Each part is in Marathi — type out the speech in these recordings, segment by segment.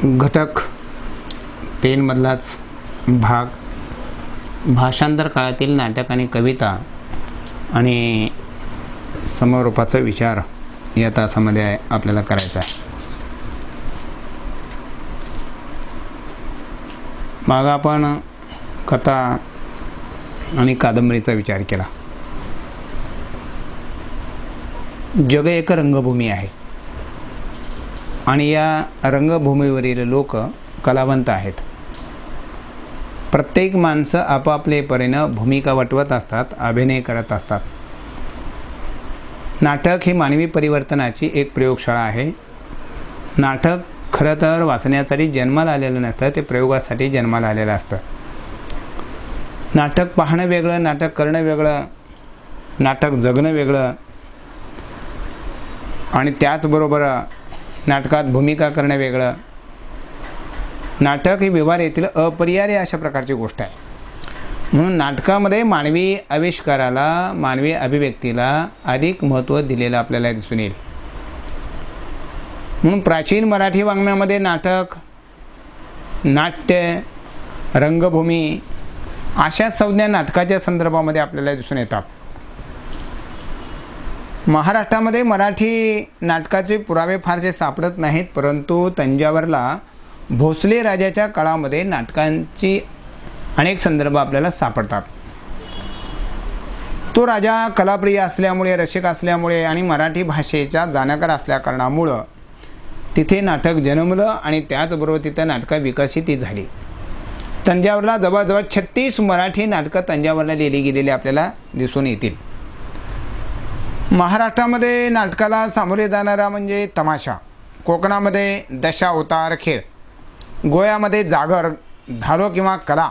घटक 3 मधलाच भाग भाषांतर काळातील नाटक आणि कविता आणि समरूपाचा विचार या तासामध्ये आपल्याला करायचा आहे. मागं आपण कथा आणि कादंबरीचा विचार केला. जग एक रंगभूमी आहे आणि या रंगभूमीवरील लोक कलावंत आहेत. प्रत्येक माणसं आपापले परीनं भूमिका वटवत असतात, अभिनय करत असतात. नाटक ही मानवी परिवर्तनाची एक प्रयोगशाळा आहे. नाटक खरं तर वाचण्यासाठी जन्माला आलेलं नसतं, ते प्रयोगासाठी जन्माला आलेलं असतं. नाटक पाहणं वेगळं, नाटक करणं वेगळं, नाटक जगणं वेगळं आणि त्याचबरोबर नाटकात भूमिका करणं वेगळं. नाटक ही व्यवहारातील अपरिहार्य अशा प्रकारची गोष्ट आहे. म्हणून नाटकामध्ये मानवी आविष्काराला, मानवी अभिव्यक्तीला अधिक महत्त्व दिलेलं आपल्याला दिसून येईल. म्हणून प्राचीन मराठी वाङ्मयामध्ये नाटक, नाट्य, रंगभूमी अशा संज्ञा नाटकाच्या संदर्भामध्ये आपल्याला दिसून येतात. महाराष्ट्रामध्ये मराठी नाटकाचे पुरावे फारसे सापडत नाहीत, परंतु तंजावरला भोसले राजाच्या काळामध्ये नाटकांची अनेक संदर्भ आपल्याला सापडतात. तो राजा कलाप्रिय असल्यामुळे, रसिक असल्यामुळे आणि मराठी भाषेचा जाणकार असल्याकारणामुळं तिथे नाटक जन्मलं आणि त्याचबरोबर तिथं नाटकं विकसित झाली. तंजावरला जवळजवळ 36 मराठी नाटकं तंजावरला लिहिली गेलेली आपल्याला दिसून येतील. महाराष्ट्रामध्ये नाटकाला सामोरे जाणारा म्हणजे तमाशा, कोकणामध्ये दशावतार खेळ, गोव्यामध्ये जागर, धालो किंवा कला,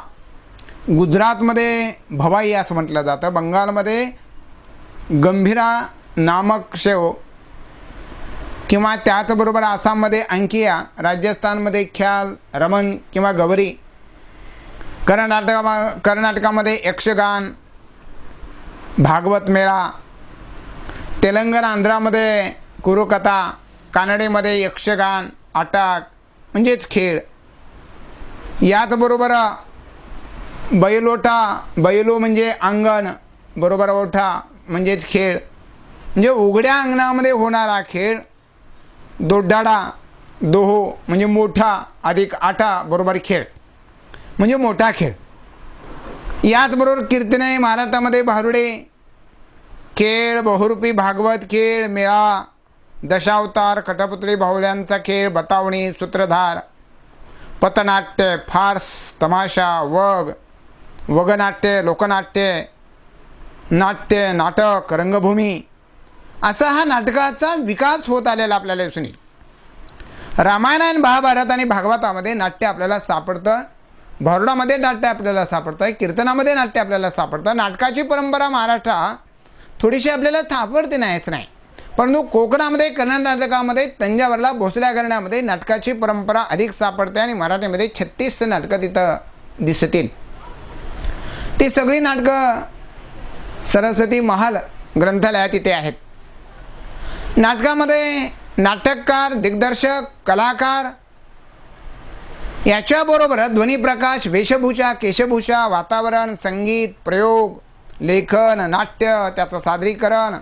गुजरातमध्ये भवाई असं म्हटलं जातं, बंगालमध्ये गंभीरा नामक शेव किंवा त्याचबरोबर आसाममध्ये अंकिया, राजस्थानमध्ये ख्याल, रमण किंवा गवरी, कर्नाटकामध्ये यक्षगान, भागवत मेळा, तेलंगणा आंध्रामध्ये कुरुकथा, कानडीमध्ये यक्षगान, आटाक म्हणजेच खेळ. याचबरोबर बैलोटा, बैलो म्हणजे अंगण बरोबर ओठा म्हणजेच खेळ, म्हणजे उघड्या अंगणामध्ये होणारा खेळ. दोड्डाडा, दोहो म्हणजे मोठा अधिक आटा बरोबर खेळ म्हणजे मोठा खेळ. याचबरोबर कीर्तने, महाराष्ट्रामध्ये भारुडे खेळ, बहुरूपी भागवत खेळ, मेळा, दशावतार, कठपुतळी बाहुल्यांचा खेळ, बतावणी, सूत्रधार, पथनाट्य, फार्स, तमाशा, वगनाट्य, लोकनाट्य, नाट्य, नाटक, रंगभूमी असा हा नाटकाचा विकास होत आलेला आपल्याला दिसून येईल. रामायण आणि महाभारत आणि भागवतामध्ये नाट्य आपल्याला सापडतं, भारुडामध्ये नाट्य आपल्याला सापडतं, कीर्तनामध्ये नाट्य आपल्याला सापडतं. नाटकाची परंपरा महाराष्ट्रात थोडीशी आपल्याला सापडते नाहीच नाही, परंतु कोकणामध्ये, कर्नाटकामध्ये, तंजावरला भोसल्या घराण्यामध्ये नाटकाची परंपरा अधिक सापडते आणि मराठीमध्ये 36 नाटकं तिथं दिसतील. ती सगळी नाटकं सरस्वती महाल ग्रंथालयात तिथे आहेत. नाटकामध्ये नाटककार, दिग्दर्शक, कलाकार याच्याबरोबर ध्वनिप्रकाश, वेशभूषा, केशभूषा, वातावरण, संगीत, प्रयोग, लेखन, नाट्य, त्याचं सादरीकरण,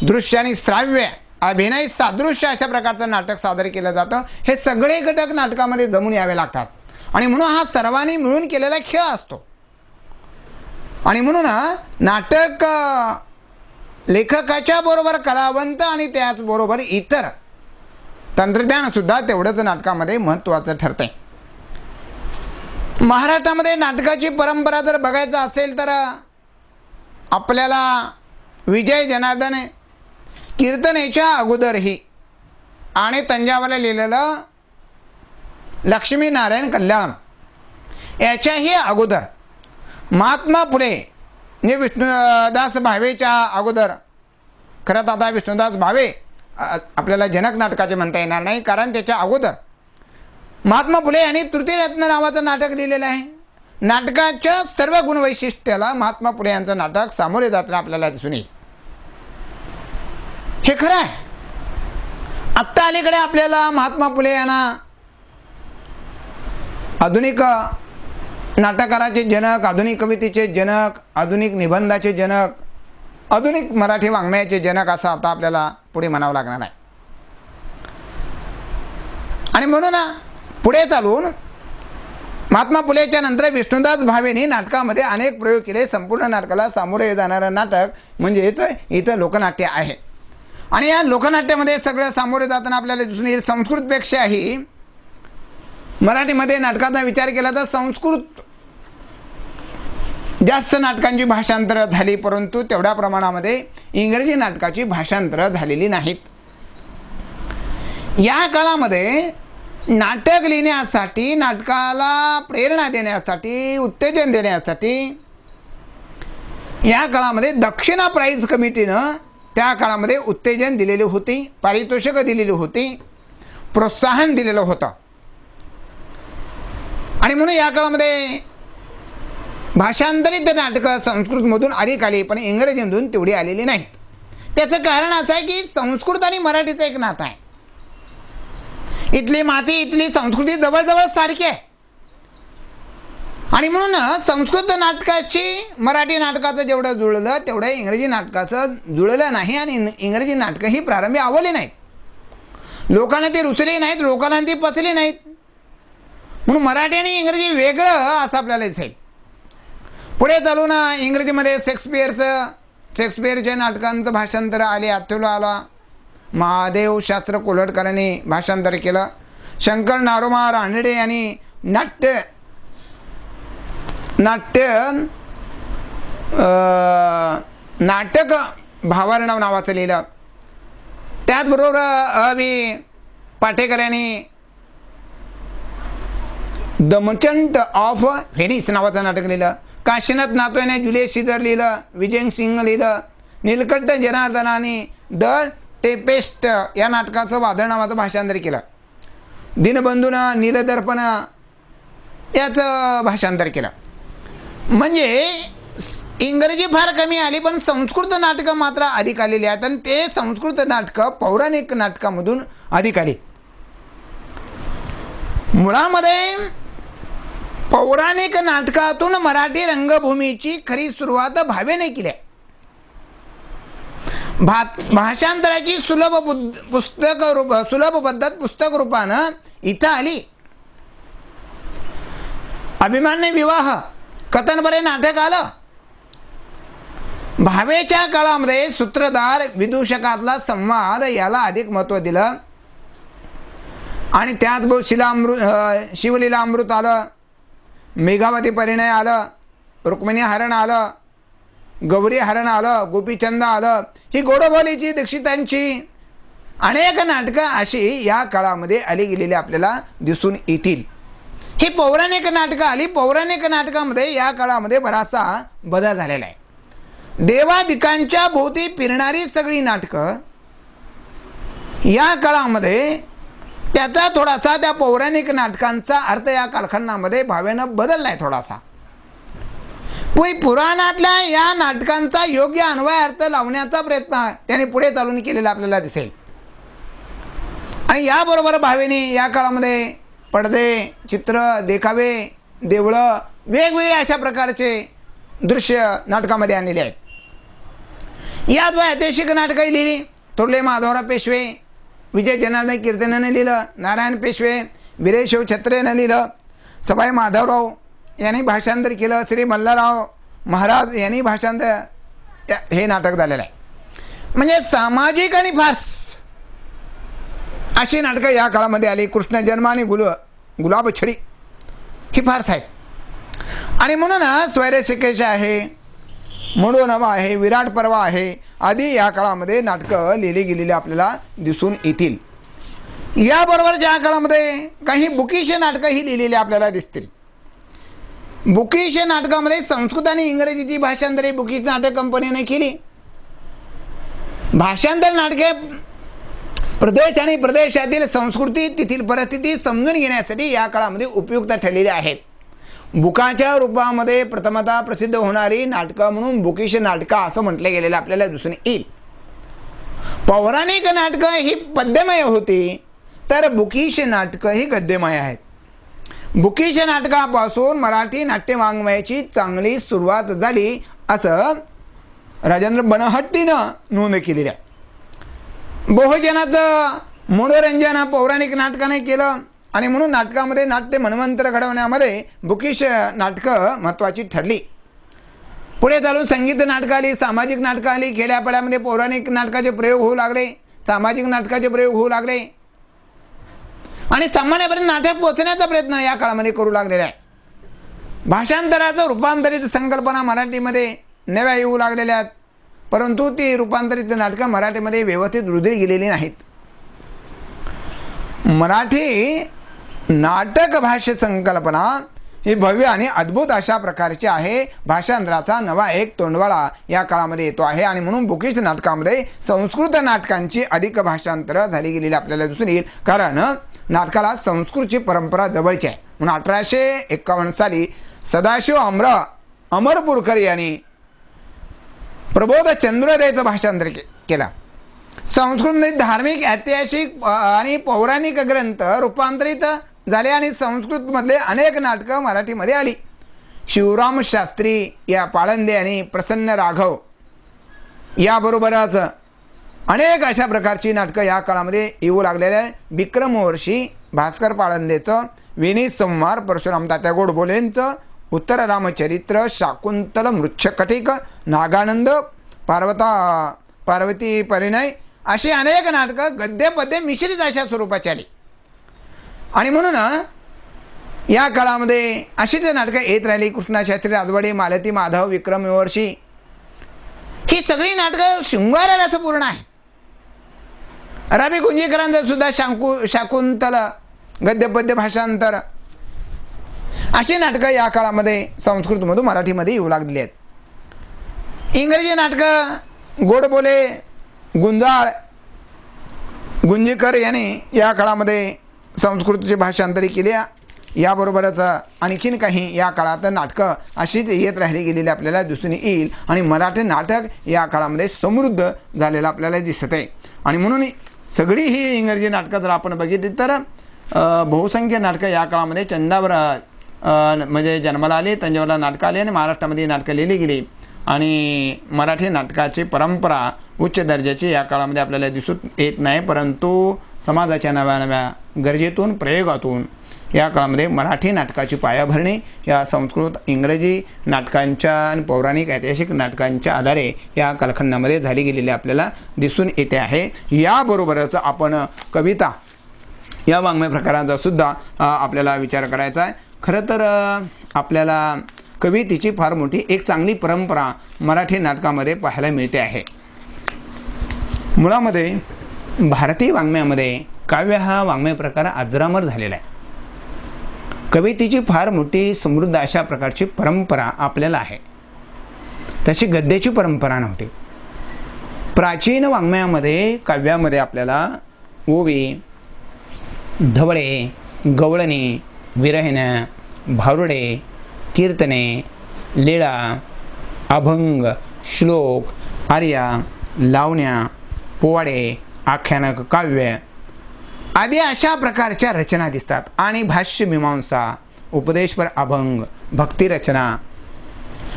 दृश्य आणि श्राव्य, अभिनय, सादृश्य अशा प्रकारचं नाटक सादर केलं जातं. हे सगळे घटक नाटकामध्ये जमून यावे लागतात आणि म्हणून हा सर्वांनी मिळून केलेला खेळ असतो. आणि म्हणून नाटक लेखकाच्या बरोबर कलावंत आणि त्याचबरोबर इतर तंत्रज्ञानसुद्धा तेवढंच नाटकामध्ये महत्त्वाचं ठरते. महाराष्ट्रामध्ये नाटकाची परंपरा जर बघायचं असेल तर आपल्याला विजय जनार्दन कीर्तनेच्या अगोदरही आणि तंजावरला लिहिलेलं लक्ष्मीनारायण कल्याण याच्याही अगोदर महात्मा फुले म्हणजे विष्णुदास भावेच्या अगोदर, खरं तर आता विष्णुदास भावे आपल्याला जनक नाटकाचे म्हणता येणार नाही, कारण त्याच्या अगोदर महात्मा फुले यांनी तृतीयरत्न नावाचं नाटक लिहिलेलं आहे. नाटकाच्या सर्व गुणवैशिष्ट्याला महात्मा फुले यांचं नाटक सामोरे जाताना आपल्याला दिसून येईल. हे खरं आहे. आत्ता अलीकडे आपल्याला महात्मा फुले यांना आधुनिक नाटककाराचे जनक, आधुनिक कवितेचे जनक, आधुनिक निबंधाचे जनक, आधुनिक मराठी वाङ्मयाचे जनक असं आता आपल्याला पुढे म्हणावं लागणार आहे. आणि म्हणून पुढे चालून महात्मा फुलेच्या नंतर विष्णुदास भावेने नाटकामध्ये अनेक प्रयोग केले. संपूर्ण नाटकाला सामोरे जाणारं नाटक म्हणजेच इथं लोकनाट्य आहे. आणि या लोकनाट्यामध्ये सगळं सामोरे जाताना आपल्याला दिसून येईल संस्कृतपेक्षाही मराठीमध्ये नाटकाचा विचार केला तर संस्कृत जास्त नाटकांची भाषांतरं झाली, परंतु तेवढ्या प्रमाणामध्ये इंग्रजी नाटकाची भाषांतरं झालेली नाहीत. या काळामध्ये नाटक लिहिण्यासाठी, नाटकाला प्रेरणा देण्यासाठी, उत्तेजन देण्यासाठी या काळामध्ये दक्षिणा प्राईज कमिटीनं त्या काळामध्ये उत्तेजन दिलेली होती, पारितोषिकं दिलेली होती, प्रोत्साहन दिलेलं होतं. आणि म्हणून या काळामध्ये भाषांतरित नाटकं संस्कृतमधून अधिक आली, पण इंग्रजीमधून तेवढी आलेली नाहीत. त्याचं कारण असं आहे की संस्कृत आणि मराठीचं एक नातं आहे. इथली माती, इथली संस्कृती जवळजवळ सारखी आहे. आणि म्हणून संस्कृत नाटकाशी मराठी नाटकाचं जेवढं जुळलं तेवढं इंग्रजी नाटकाचं जुळलं नाही. आणि इंग्रजी नाटकं ही प्रारंभी आवडली नाहीत, लोकांना ती रुचली नाहीत, लोकांना ती पचली नाहीत. म्हणून मराठी आणि इंग्रजी वेगळं असं आपल्याला दिसेल. पुढे चालून इंग्रजीमध्ये शेक्सपियरच्या नाटकांचं भाषांतर आले. अथुल आला, महादेव शास्त्र कोल्हटकरांनी भाषांतर केलं. शंकर नारोमा रानडे यांनी नाटक भावार्णव नावाचं लिहिलं. त्याचबरोबर अ.वी. पाटेकर यांनी द मर्चंट ऑफ व्हेनिस नावाचं नाटक लिहिलं. काशीनाथ नातोने जुलियस सीझर लिहिलं. विजय सिंग लिहिलं. नीलकंठ जनार्दनाने द टेपेस्ट या नाटकाचं वादळ नावाचं भाषांतर केलं. दीनबंधूनं नीलदर्पण याचं भाषांतर केलं. म्हणजे इंग्रजी फार कमी आली, पण संस्कृत नाटकं मात्र अधिक आलेली आहेत. आणि ते संस्कृत नाटकं पौराणिक नाटकामधून अधिक आली. मुळामध्ये पौराणिक नाटकातून मराठी रंगभूमीची खरी सुरुवात भावेने केली. भाषांतराची सुलभ पद्धत पुस्तक रूपानं इथं आली. अभिमान्य विवाह कथनबरे नाटक आलं. भावेच्या काळामध्ये सूत्रधार विदूषकातला संवाद याला अधिक महत्त्व दिलं. आणि त्यात शिवलीलामृत आलं, मेघावती परिणय आलं, रुक्मिणी हरण आलं, गौरी हरण आलं, गोपीचंद आलं. ही गोडबोलीची, दीक्षितांची अनेक नाटकं अशी या काळामध्ये आली गेलेली आपल्याला दिसून येतील. ही पौराणिक नाटकं आली. पौराणिक नाटकामध्ये या काळामध्ये बराचसा बदल झालेला आहे. देवादिकांच्या भोवती फिरणारी सगळी नाटकं या काळामध्ये त्याचा थोडासा त्या पौराणिक नाटकांचा अर्थ या कालखंडामध्ये भावेनं बदलला आहे थोडासा. पुराणातल्या या नाटकांचा योग्य अन्वय अर्थ लावण्याचा प्रयत्न त्याने पुढे चालून केलेला आपल्याला दिसेल. आणि याबरोबर भावेने या काळामध्ये पडदे, चित्र, देखावे, देवळं वेगवेगळ्या अशा प्रकारचे दृश्य नाटकामध्ये आणलेले आहेत. याद्वारे ऐतिहासिक नाटकंही लिहिली. थोरले माधवराव पेशवे, विजय जनार्दन कीर्तनाने लिहिलं. नारायण पेशवे, वीरेशव छत्रेनं लिहिलं. सवाई माधवराव यांनी भाषांतर केलं. श्री मल्हारराव महाराज यांनी भाषांतर हे नाटक झालेलं आहे. म्हणजे सामाजिक आणि फार्स अशी नाटकं या काळामध्ये आली. कृष्ण जन्म आणि गुलाब छडी ही फार्स आहेत. आणि म्हणून स्वैरशिकेश आहे, मुंडोनवा आहे, विराट पर्व आहे आदी या काळामध्ये नाटकं लिहिली गेलेली आपल्याला दिसून येतील. याबरोबर ज्या काळामध्ये काही बुकिश नाटकंही लिहिलेली आपल्याला दिसतील. बुकिश नाटकामध्ये संस्कृत आणि इंग्रजीची भाषांतरे बुकिश नाटक कंपनीने केली. भाषांतर नाटके प्रदेश आणि प्रदेशातील संस्कृती, तेथील परिस्थिती समजून घेण्यासाठी या काळामध्ये उपयुक्त ठरलेली आहेत. बुकाच्या रूपामध्ये प्रथमतः प्रसिद्ध होणारी नाटकं म्हणून बुकिश नाटकं असं म्हटलं गेलेलं आपल्याला दिसून येईल. पौराणिक नाटकं ही पद्यमय होती, तर बुकिश नाटकं ही गद्यमय आहेत. बुकीच्या नाटकापासून मराठी नाट्य वाङ्मयाची चांगली सुरुवात झाली असं राजेंद्र बनहट्टीनं नोंद केलेली आहे. बहुजनाचं मनोरंजन पौराणिक नाटकाने केलं आणि म्हणून नाटकामध्ये नाट्य मनमंत्र घडवण्यामध्ये बुकीश नाटकं महत्त्वाची ठरली. पुढे चालून संगीत नाटकं आली, सामाजिक नाटकं आली, खेड्यापाड्यामध्ये पौराणिक नाटकाचे प्रयोग होऊ लागले, सामाजिक नाटकाचे प्रयोग होऊ लागले आणि सामान्यपर्यंत नाटक पोहोचण्याचा प्रयत्न या काळामध्ये करू लागलेला आहे. भाषांतराचं रूपांतरित संकल्पना मराठीमध्ये नव्या येऊ लागलेल्या आहेत, परंतु ती रूपांतरित नाटकं मराठीमध्ये व्यवस्थित रुजली गेलेली नाहीत. मराठी नाटक भाष्य संकल्पना ही भव्य आणि अद्भुत अशा प्रकारची आहे. भाषांतराचा नवा एक तोंडवाळा या काळामध्ये येतो आहे आणि म्हणून बुकीश नाटकामध्ये संस्कृत नाटकांची अधिक भाषांतरं झाली गेलेली आपल्याला दिसून येईल, कारण नाटकाला संस्कृतची परंपरा जवळची आहे. म्हणून 1851 साली सदाशिव अमरपूरकर यांनी प्रबोध चंद्रोदयचं भाषांतर केलं. संस्कृतमध्ये धार्मिक, ऐतिहासिक आणि पौराणिक ग्रंथ रूपांतरित झाले आणि संस्कृतमधले अनेक नाटकं मराठीमध्ये आली. शिवराम शास्त्री या पाळंदे आणि प्रसन्न राघव याबरोबरच अनेक अशा प्रकारची नाटकं या काळामध्ये येऊ लागलेल्या आहे. विक्रमवर्षी भास्कर पाळंदेचं विनी संहार, परशुराम तात्या गोडबोलेंचं उत्तर रामचरित्र, शाकुंतल मृच्छकटिक, नागानंद, पार्वती परिणय अशी अनेक नाटकं गद्यपद्य मिश्रित अशा स्वरूपाची आली आणि म्हणून या काळामध्ये अशीच नाटकं येत राहिली. कृष्णाशास्त्री, राजवाडे, मालती, माधव, विक्रमवर्षी ही सगळी नाटकं शृंगार रसपूर्ण आहे. रवी कुंजीकरांचं सुद्धा शाकुंतल गद्यपद्य भाषांतर अशी नाटकं या काळामध्ये संस्कृतमधून मराठीमध्ये येऊ लागलेली आहेत. इंग्रजी नाटकं गोडबोले, गुंजाळ, गुंजीकर यांनी या काळामध्ये संस्कृतची भाषांतरी केली. याबरोबरच आणखीन काही या काळात नाटकं अशीच येत राहिली गेलेली आपल्याला दिसून येईल आणि मराठी नाटक या काळामध्ये समृद्ध झालेलं आपल्याला दिसत आहे. आणि म्हणून सगळी ही इंग्रजी नाटकं जर आपण बघितली तर बहुसंख्य नाटकं या काळामध्ये चंदावर म्हणजे जन्माला आली, तंजावरला नाटकं आली आणि महाराष्ट्रामध्ये नाटकं लिहिली गेली आणि मराठी नाटकाची परंपरा उच्च दर्जाची या काळामध्ये आपल्याला दिसून येत नाही, परंतु समाजाच्या नव्या नव्या गरजेतून, प्रयोगातून या काळामध्ये मराठी नाटकाची पायाभरणी या संस्कृत, इंग्रजी नाटकांच्या आणि पौराणिक, ऐतिहासिक नाटकांच्या आधारे या कालखंडामध्ये झाली गेलेली आपल्याला दिसून येते आहे. याबरोबरच आपण कविता या वाङ्मय प्रकारांचा सुद्धा आपल्याला विचार करायचा आहे. खरं तर आपल्याला कवितेची फार मोठी एक चांगली परंपरा मराठी नाटकामध्ये पाहायला मिळते आहे. मुळामध्ये भारतीय वाङ्मयामध्ये काव्य हा वाङ्मय प्रकार अजरामर झालेला आहे. कवितेची फार मोठी समृद्ध अशा प्रकारची परंपरा आपल्याला आहे. तशी गद्याची परंपरा नव्हती. प्राचीन वाङ्मयामध्ये, काव्यामध्ये आपल्याला ओवी, धवळे, गवळणी, विरहिण्या, भारुडे, कीर्तने, लीळा, अभंग, श्लोक, आर्या, लावण्या, पोवाडे, आख्यानक, काव्य आदी अशा प्रकारच्या रचना दिसतात आणि भाष्य, मीमांसा, उपदेशपर अभंग, भक्तिरचना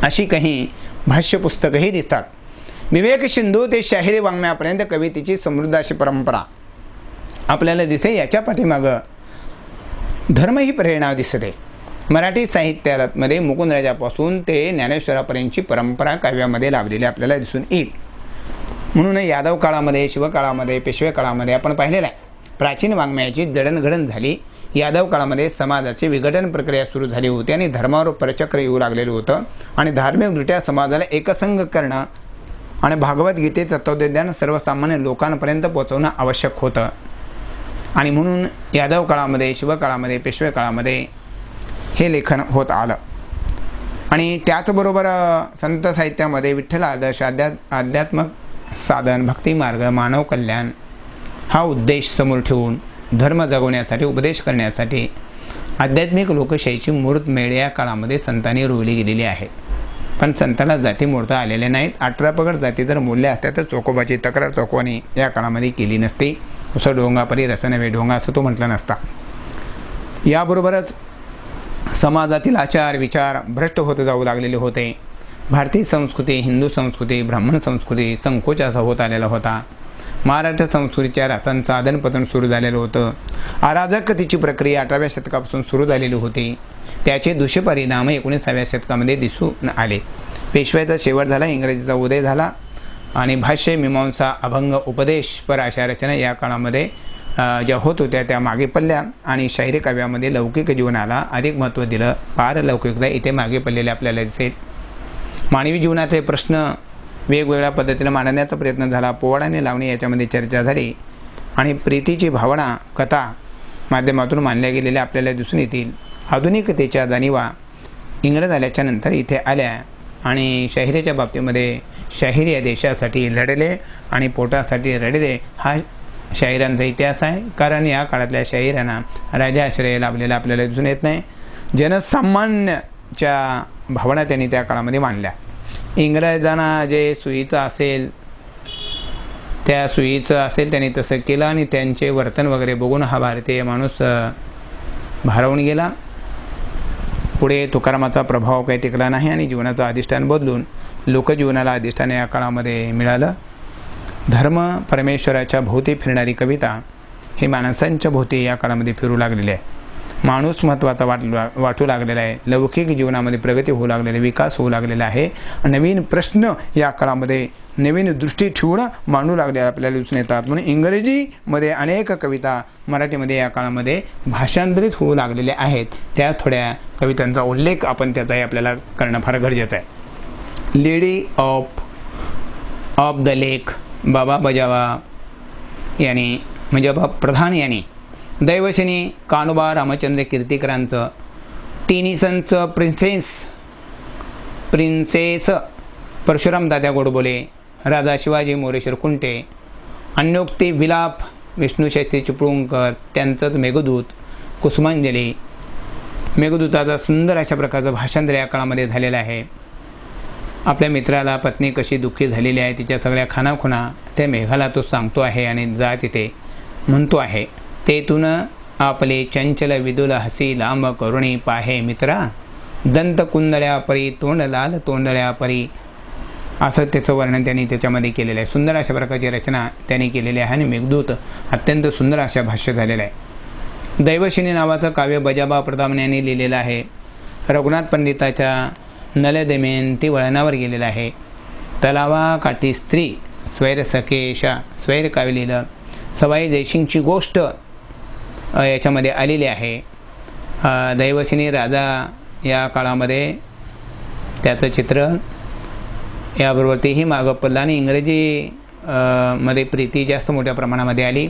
अशी काही भाष्य पुस्तकंही दिसतात. विवेक सिंधू ते शाहिरी वाङ्मयापर्यंत कवितेची समृद्ध अशी परंपरा आपल्याला दिसे. याच्या पाठीमागं धर्म ही प्रेरणा दिसते. मराठी साहित्यामध्ये मुकुंदराजापासून ते ज्ञानेश्वरापर्यंतची परंपरा काव्यामध्ये लाभलेली आपल्याला दिसून येईल. म्हणून यादव काळामध्ये, शिवकाळामध्ये, पेशवे काळामध्ये आपण पाहिलेलं आहे प्राचीन वाङ्मयाची जडणघडण झाली. यादव काळामध्ये समाजाची विघटन प्रक्रिया सुरू झाली होती आणि धर्मावर परचक्र येऊ लागलेलं होतं आणि धार्मिकदृष्ट्या समाजाला एकसंघ करणं आणि भागवद्गीतेचं तत्त्वज्ञान सर्वसामान्य लोकांपर्यंत पोहोचवणं आवश्यक होतं. आणि म्हणून यादव काळामध्ये, शिवकाळामध्ये, पेशवे काळामध्ये हे लेखन होत आलं. आणि त्याचबरोबर संत साहित्यामध्ये विठ्ठल आदर्श, अध्यात्मक साधन, भक्तिमार्ग, मानव कल्याण हा उद्देश समोर ठेवून धर्म जगवण्यासाठी, उपदेश करण्यासाठी आध्यात्मिक लोकशाहीची मूर्तमेढ या काळामध्ये संतांनी रोवली गेलेली आहे. पण संतांना जाती मोडता आलेल्या नाहीत. 18 पगड जाती जर मोडल्या असत्या तर चोकोबाची तक्रार चोखवानी या काळामध्ये केली नसती. असं डोंगापरी रस नव्हे ढोंगा असं तो म्हटलं नसता. याबरोबरच समाजातील आचार विचार भ्रष्ट होत जाऊ लागलेले होते. भारतीय संस्कृती, हिंदू संस्कृती, ब्राह्मण संस्कृती संकोच असा होत आलेला होता. महाराष्ट्र संस्कृतीच्या रसांचं आदनपतन सुरू झालेलं होतं. अराजकतेची प्रक्रिया 18व्या शतकापासून सुरू झालेली होती. त्याचे दुष्परिणाम 19व्या शतकामध्ये दिसून आले. पेशव्याचा शेवट झाला, इंग्रजीचा उदय झाला आणि भाष्य, मीमांसा, अभंग, उपदेशपर अशा रचना या काळामध्ये ज्या होत होत्या त्या मागे पडल्या आणि शाहिरी काव्यामध्ये लौकिक जीवनाला अधिक महत्त्व दिलं. पारलौकिकता इथे मागे पडलेले आपल्याला दिसेल. मानवी जीवनाचे प्रश्न वेगवेगळ्या पद्धतीने मांडण्याचा प्रयत्न झाला. पोवाड आणि लावणी याच्यामध्ये चर्चा झाली आणि प्रीतीची भावना कथा माध्यमातून मांडल्या गेलेल्या आपल्याला दिसून येतील. आधुनिकतेच्या जाणीवा इंग्रज आल्याच्या नंतर इथे आल्या आणि शाहिरीच्या बाबतीमध्ये शाहीर या देशासाठी लढले आणि पोटासाठी रडले हा शाहिरांचा इतिहास आहे. कारण या काळातल्या शाहिरांना राजाश्रय लाभलेला आपल्याला दिसून येत नाही. जनसामान्याच्या भावना त्यांनी त्या काळामध्ये मांडल्या. इंग्रजांना जे सुईचं असेल त्या सुईचं असेल त्यांनी तसं केलं आणि त्यांचे वर्तन वगैरे बघून हा भारतीय माणूस भारावून गेला. पुढे तुकारामाचा प्रभाव काही टिकला नाही आणि जीवनाचं अधिष्ठान बदलून लोकजीवनाला अधिष्ठान या काळामध्ये मिळालं. धर्म परमेश्वराच्या भोवती फिरणारी कविता हे माणसांच्या भोवती या काळामध्ये फिरू लागलेले आहे. माणूस महत्त्वाचा वाटू लागलेला आहे. लौकिक जीवनामध्ये प्रगती होऊ लागलेली, विकास होऊ लागलेला आहे. नवीन प्रश्न या काळामध्ये नवीन दृष्टी ठेवून मांडू लागले आपल्याला दिसून येतात. म्हणून इंग्रजीमध्ये अनेक कविता मराठीमध्ये या काळामध्ये भाषांतरित होऊ लागलेल्या आहेत. त्या थोड्या कवितांचा उल्लेख आपण त्याचाही आपल्याला करणं फार गरजेचं आहे. लेडी ऑफ द लेक बाबा बजावा यांनी म्हणजे प्रधान यांनी, दैवशनी कान्होबा रामचंद्र कीर्तिकरांचं, टेनिसनचं प्रिन्सेस परशुराम दादा गोडबोले, राजा शिवाजी मोरेश्वर कुंटे, अन्योक्ती विलाप विष्णुशास्त्री चिपळूणकर, त्यांचंच मेघदूत कुसुमांजली. मेघदूताचा सुंदर अशा प्रकारचं भाषांतर या काळामध्ये झालेलं आहे. आपल्या मित्राला पत्नी कशी दुःखी झालेली आहे, तिच्या सगळ्या खानाखुणा त्या मेघाला तो सांगतो आहे आणि जा तिथे म्हणतो आहे. तेथून आपले चंचल विदुल हसी लांब करुणी पाहे मित्रा, दंत कुंदळ्या परी तोंड लाल तोंडळ्या परी, असं त्याचं वर्णन त्यांनी त्याच्यामध्ये केलेलं आहे. सुंदर अशा प्रकारची रचना त्यांनी केलेली आहे आणि मेघदूत अत्यंत सुंदर अशा भाष्य झालेलं आहे. दैवशिनी नावाचं काव्य बजाबा प्रतापन यांनी लिहिलेलं आहे. रघुनाथ पंडिताच्या नलदमयंती वळणावर गेलेलं आहे. तलावा काठी स्त्री स्वैर सखेशा स्वैर काव्य लिहिलं. सवाई जयसिंगची गोष्ट याच्यामध्ये आलेली आहे. दैवशिनी राजा या काळामध्ये त्याचं चित्र याबरोबर तेही मागं पडलं आणि इंग्रजी मध्ये प्रीती जास्त मोठ्या प्रमाणामध्ये आली.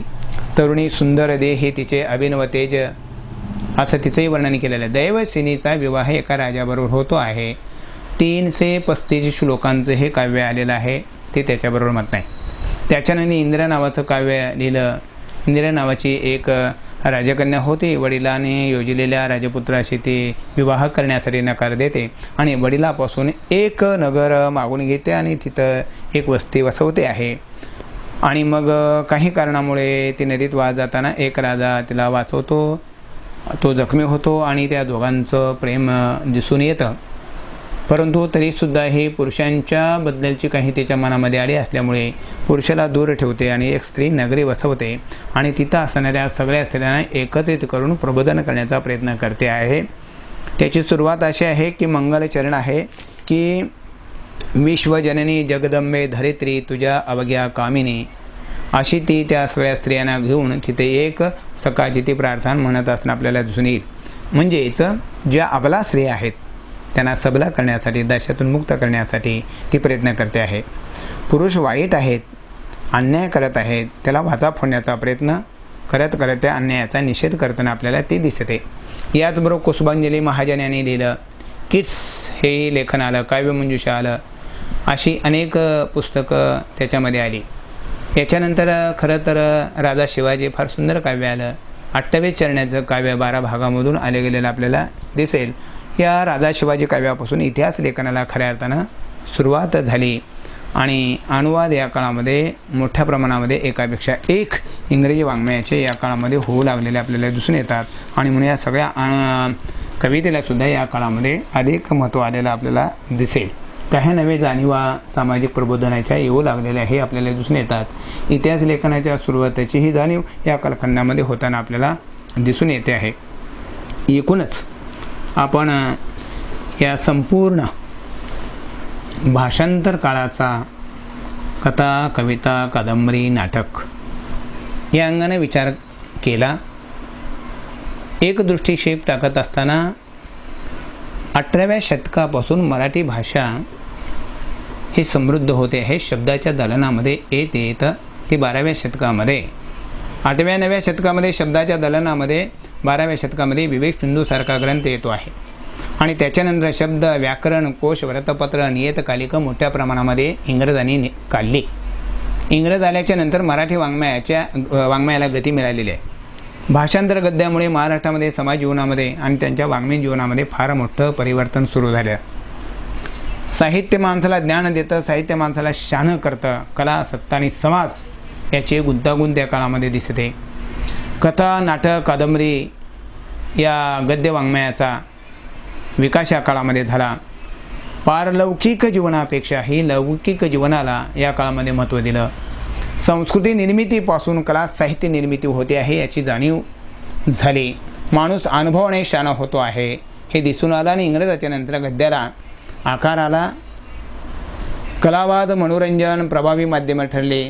तरुणी सुंदर देह तिचे अभिनव तेज असं तिचंही वर्णन केलेलं आहे. दैवशिनीचा विवाह एका राजाबरोबर होतो आहे. 335 श्लोकांचं हे काव्य आलेलं आहे. ते त्याच्याबरोबर मत नाही. त्याच्यानंतर इंदिरा नावाचं काव्य लिहिलं. इंदिरा नावाची एक राजकन्या होती. वडिलांनी योजलेल्या राजपुत्राशी ती विवाह करण्यासाठी नकार देते आणि वडिलापासून एक नगर मागून घेते आणि तिथं एक वस्ती वसवते आहे. आणि मग काही कारणामुळे ती नदीत वाहत जाताना एक राजा तिला वाचवतो. तो जखमी होतो आणि त्या दोघांचं प्रेम दिसून येतं. परंतु तरीसुद्धा ही पुरुषांच्या बद्दलची काही त्याच्या मनामध्ये आडी असल्यामुळे पुरुषाला दूर ठेवते आणि एक स्त्री नगरी वसवते आणि तिथं असणाऱ्या सगळ्या स्त्रियांना एकत्रित करून प्रबोधन करण्याचा प्रयत्न करते आहे. त्याची सुरुवात अशी आहे की मंगलचरण आहे की विश्वजननी जगदंबे धरित्री तुझ्या अवघ्या कामिनी, अशी ती त्या सगळ्या स्त्रियांना घेऊन तिथे एक सकाळची ती प्रार्थना म्हणत असणं आपल्याला दिसून येईल. म्हणजेच ज्या अबला स्त्रिया आहेत त्यांना सबला करण्यासाठी, दशातून मुक्त करण्यासाठी ती प्रयत्न करते आहे. पुरुष वाईट आहेत, अन्याय करत आहेत, त्याला वाचा फोडण्याचा प्रयत्न करत त्या अन्यायाचा निषेध करताना आपल्याला ते दिसते. याचबरोबर कुसुमांजली महाजन यांनी लिहिलं. किट्स हेही लेखन आलं. काव्यमंजुषा आलं. अशी अनेक पुस्तकं त्याच्यामध्ये आली. याच्यानंतर खरं तर राजा शिवाजी फार सुंदर काव्य आलं. 28 चरण्याचं काव्य 12 भागामधून आले गेलेलं आपल्याला दिसेल. या राजा शिवाजी काव्यापासून इतिहास लेखनाला खऱ्या अर्थानं सुरुवात झाली आणि अनुवाद या काळामध्ये मोठ्या प्रमाणामध्ये एकापेक्षा एक इंग्रजी वाङ्मयाचे या काळामध्ये होऊ लागलेले आपल्याला दिसून येतात. आणि म्हणून या सगळ्या कवितेला सुद्धा या काळामध्ये अधिक महत्त्व आलेलं आपल्याला दिसेल. काही नवे जाणीवा सामाजिक प्रबोधनाच्या येऊ लागलेल्या हे आपल्याला दिसून येतात. इतिहास लेखनाच्या सुरुवातीची ही जाणीव या कालखंडामध्ये होताना आपल्याला दिसून येते आहे. एकूणच आपण या संपूर्ण भाषांतर काळाचा कथा, कविता, कादंबरी, नाटक या अंगाने विचार केला. एक दृष्टिक्षेप टाकत असताना 18व्या शतकापासून मराठी भाषा ही समृद्ध होते आहे. शब्दाच्या दलनामध्ये येत येत ती 12व्या शतकामध्ये 8व्या-9व्या शतकामध्ये शब्दाच्या दलनामध्ये 12व्या शतकामध्ये विवेक सिंधूसारखा ग्रंथ येतो आहे. आणि त्याच्यानंतर शब्द, व्याकरण, कोश, व्रतपत्र, नियतकालिकं मोठ्या प्रमाणामध्ये इंग्रजांनी काढली. इंग्रज आल्याच्या नंतर मराठी वाङ्मयाला गती मिळालेली आहे. भाषांतर गद्यामुळे महाराष्ट्रामध्ये समाज जीवनामध्ये आणि त्यांच्या वाङ्मयीन जीवनामध्ये फार मोठं परिवर्तन सुरू झालं. साहित्य माणसाला ज्ञान देतं, साहित्य माणसाला शहाणं करतं. कला, सत्ता आणि समाज याची गुंतागुंत या काळामध्ये दिसते. कथा, नाटक, कादंबरी या गद्य वाङ्मयाचा विकास या काळामध्ये झाला. पारलौकिक जीवनापेक्षाही लौकिक जीवनाला या काळामध्ये महत्त्व दिलं. संस्कृती निर्मितीपासून कला साहित्य निर्मिती होते आहे याची जाणीव झाली. माणूस अनुभवाने शहाणा होतो आहे हे दिसून आलं आणि इंग्रजाच्या नंतर गद्याला आकार आला. कलावाद, मनोरंजन प्रभावी माध्यमं ठरले.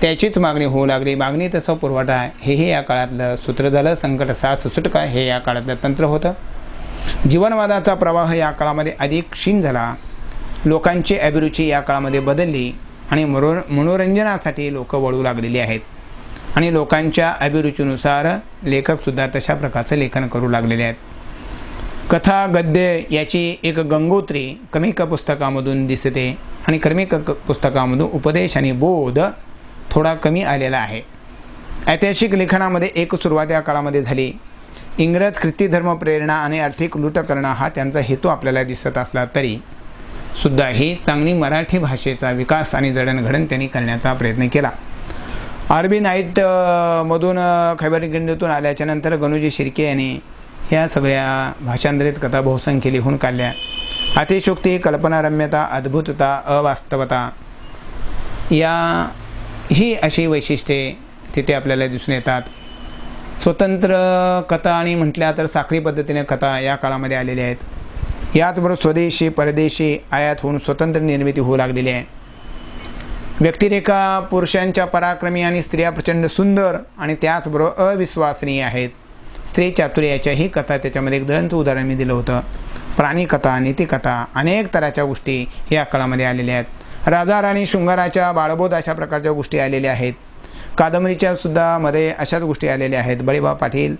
त्याचीच मागणी होऊ लागली. मागणी तसं पुरवठा हेही या काळातलं सूत्र झालं. संकट साथ सुटका हे या काळातलं तंत्र होतं. जीवनवादाचा प्रवाह या काळामध्ये अधिक क्षीण झाला. लोकांची अभिरुची या काळामध्ये बदलली आणि मनोरंजनासाठी लोक वळू लागलेली आहेत आणि लोकांच्या अभिरुचीनुसार लेखकसुद्धा तशा प्रकारचं लेखन करू लागलेले आहेत. कथा, गद्य याची एक गंगोत्री क्रमिक पुस्तकामधून दिसते आणि क्रमिक पुस्तकामधून उपदेश आणि बोध थोडा कमी आलेला आहे. ऐतिहासिक लेखनामध्ये एक सुरुवात या काळामध्ये झाली. इंग्रज ख्रिस्तीधर्म प्रेरणा आणि आर्थिक लूट करणं हा त्यांचा हेतू आपल्याला दिसत असला तरी सुद्धा ही चांगली मराठी भाषेचा विकास आणि जडणघडण त्यांनी करण्याचा प्रयत्न केला. अरबी नाईट मधून खैबर खिंडीतून आल्याच्या नंतर गणोजी शिर्के यांनी ह्या सगळ्या भाषांतरित कथा बहुसंख्य लिहून काढल्या. अतिशयोक्ती, कल्पनारम्यता, अद्भुतता, अवास्तवता ही अशी वैशिष्ट्ये तिथे आपल्याला दिसून येतात. स्वतंत्र कथा आणि म्हटल्या तर साखळी पद्धतीने कथा या काळामध्ये आलेल्या आहेत. याचबरोबर स्वदेशी, परदेशी आयात होऊन स्वतंत्र निर्मिती होऊ लागलेली आहे. व्यक्तिरेखा पुरुषांच्या पराक्रमी आणि स्त्रिया प्रचंड सुंदर आणि त्याचबरोबर अविश्वसनीय आहेत. स्त्री चातुर्याच्याही कथा त्याच्यामध्ये एक ज्वलंत उदाहरण मी दिलं होतं. प्राणीकथा, नीतिकथा अनेक तऱ्हाच्या गोष्टी या काळामध्ये आलेल्या आहेत. राजा राणी शृंगाराच्या बाळबोध अशा प्रकारच्या गोष्टी आलेल्या आहेत. कादंबरीच्या सुद्धा मध्ये अशाच गोष्टी आलेल्या आहेत. बळीबा पाटील,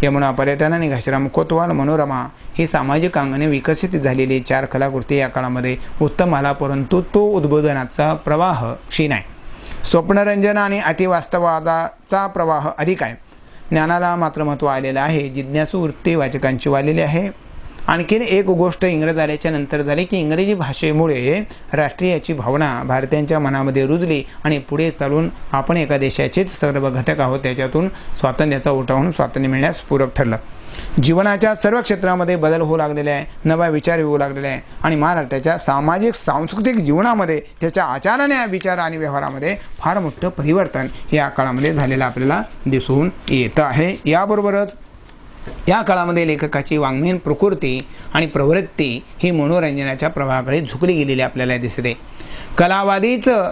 यमुना पर्यटन आणि घाशीराम कोतवाल, मनोरमा ही सामाजिक अंगाने विकसित झालेली 4 कलाकृती या काळामध्ये उत्तम आला. परंतु तो उद्बोधनाचा प्रवाह क्षीण आहे. स्वप्नरंजन आणि अतिवास्तवाचा प्रवाह अधिक आहे. ज्ञानाला मात्र महत्त्व आलेलं आहे. जिज्ञासू वृत्ती वाचकांची वाढलेली आहे. आणखीन एक गोष्ट इंग्रज आल्याच्या नंतर झाली की इंग्रजी भाषेमुळे राष्ट्रीयाची भावना भारतीयांच्या मनामध्ये रुजली आणि पुढे चालून आपण एका देशाचेच सर्व घटक आहोत त्याच्यातून स्वातंत्र्याचा ओटा होऊन स्वातंत्र्य मिळण्यास पूरक ठरलं. जीवनाच्या सर्व क्षेत्रामध्ये बदल होऊ लागलेले आहे. नवा विचार येऊ लागलेला आहे आणि महाराष्ट्राच्या सामाजिक सांस्कृतिक जीवनामध्ये त्याच्या आचाराने, विचार आणि व्यवहारामध्ये फार मोठं परिवर्तन या काळामध्ये झालेलं आपल्याला दिसून येतं आहे. याबरोबरच या काळामध्ये लेखकाची वाङ्मयीन प्रकृती आणि प्रवृत्ती ही मनोरंजनाच्या प्रवाहाकडे झुकली गेलेली आपल्याला दिसते. कलावादीचं,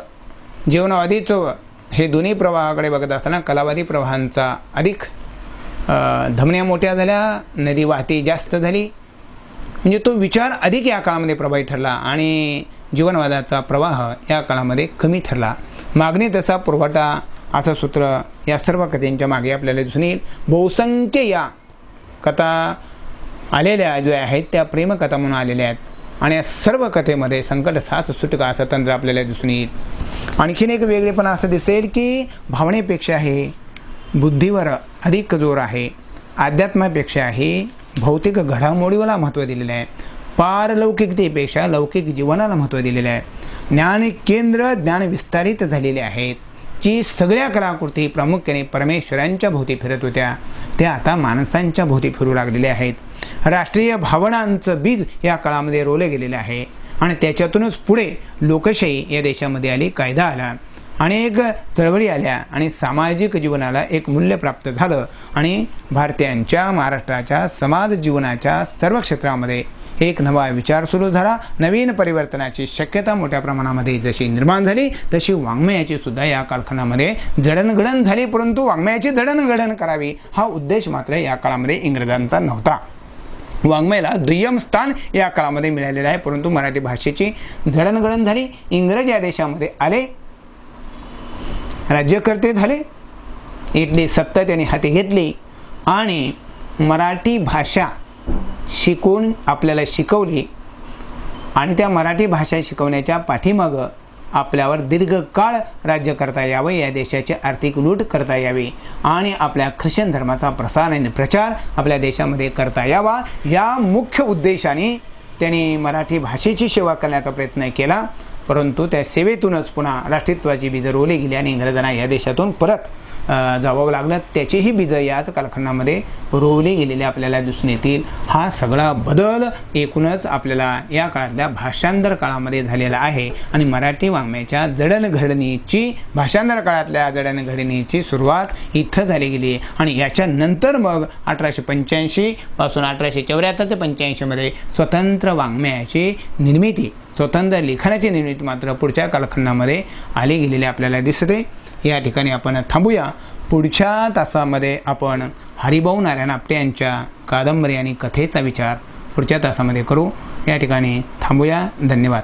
जीवनवादीचं हे दोन्ही प्रवाहाकडे बघत असताना कलावादी प्रवाहांचा अधिक धमन्या मोठ्या झाल्या, नदी वाहती जास्त झाली. म्हणजे तो विचार अधिक या काळामध्ये प्रभावी ठरला आणि जीवनवादाचा प्रवाह या काळामध्ये कमी ठरला. मागणी तसा पुरवठा असं सूत्र या सर्व कथेंच्या मागे आपल्याला दिसून येईल. बहुसंख्य या कथा आलेल्या ज्या आहेत त्या प्रेमकथा म्हणून आलेल्या आहेत आणि या सर्व कथेमध्ये संकट साथ सुटका असं तंत्र आपल्याला दिसून येईल. आणखीन एक वेगळेपणा असं दिसेल की भावनेपेक्षाही बुद्धीवर अधिक जोर आहे. अध्यात्मापेक्षाही भौतिक घडामोडीला महत्त्व दिलेलं आहे. पारलौकिकतेपेक्षा लौकिक जीवनाला महत्त्व दिलेलं आहे. ज्ञान केंद्र, ज्ञान विस्तारित झालेले आहेत. जी सगळ्या कलाकृती प्रामुख्याने परमेश्वरांच्या भोवती फिरत होत्या त्या आता माणसांच्या भोवती फिरू लागलेल्या आहेत. राष्ट्रीय भावनांचं बीज या काळामध्ये रोवलं गेलेलं आहे आणि त्याच्यातूनच पुढे लोकशाही या देशामध्ये आली, कायदा आला, अनेक चळवळी आल्या आणि सामाजिक जीवनाला एक मूल्य प्राप्त झालं आणि भारतीयांच्या, महाराष्ट्राच्या समाज जीवनाच्या सर्व क्षेत्रामध्ये एक नवा विचार सुरू झाला. नवीन परिवर्तनाची शक्यता मोठ्या प्रमाणामध्ये जशी निर्माण झाली तशी वाङ्मयाची सुद्धा या कालखंडामध्ये जडणघडण झाली. परंतु वाङ्मयाची जडणघडण करावी हा उद्देश मात्र या काळामध्ये इंग्रजांचा नव्हता. वाङ्मयाला दुय्यम स्थान या काळामध्ये मिळालेलं आहे. परंतु मराठी भाषेची जडणघडण झाली. इंग्रज या देशामध्ये आले, राज्यकर्ते झाले, इथली सत्ता त्यांनी हाती घेतली आणि मराठी भाषा शिकून आपल्याला शिकवली आणि त्या मराठी भाषा शिकवण्याच्या पाठीमागं आपल्यावर दीर्घकाळ राज्य करता यावं, या देशाची आर्थिक लूट करता यावी आणि आपल्या ख्रिश्चन धर्माचा प्रसार आणि प्रचार आपल्या देशामध्ये करता यावा, या मुख्य उद्देशाने त्यांनी मराठी भाषेची सेवा करण्याचा प्रयत्न केला. परंतु त्या सेवेतूनच पुन्हा राष्ट्रीयत्वाची बीजं रोवली गेली आणि इंग्रजांना या देशातून परत जावं लागलं. त्याचीही बीजं याच कालखंडामध्ये रोवली गेलेली आपल्याला दिसून येतील. हा सगळा बदल एकूणच आपल्याला या काळातल्या भाषांतर काळामध्ये झालेला आहे आणि मराठी वाङ्मयाच्या जडणघडणीची, भाषांतर काळातल्या जडणघडणीची सुरुवात इथं झाली गेली आणि याच्यानंतर मग 1885 पासून 1874 ते 85मध्ये स्वतंत्र वाङ्मयाची निर्मिती, स्वतंत्र लेखनाची निर्मिती मात्र पुढच्या कालखंडामध्ये आली गेलेली आपल्याला दिसते. या ठिकाणी आपण थांबूया. पुढच्या तासामध्ये आपण हरिभाऊ नारायण आपटे यांच्या कादंबरी आणि कथेचा विचार पुढच्या तासामध्ये करू. या ठिकाणी थांबूया. धन्यवाद.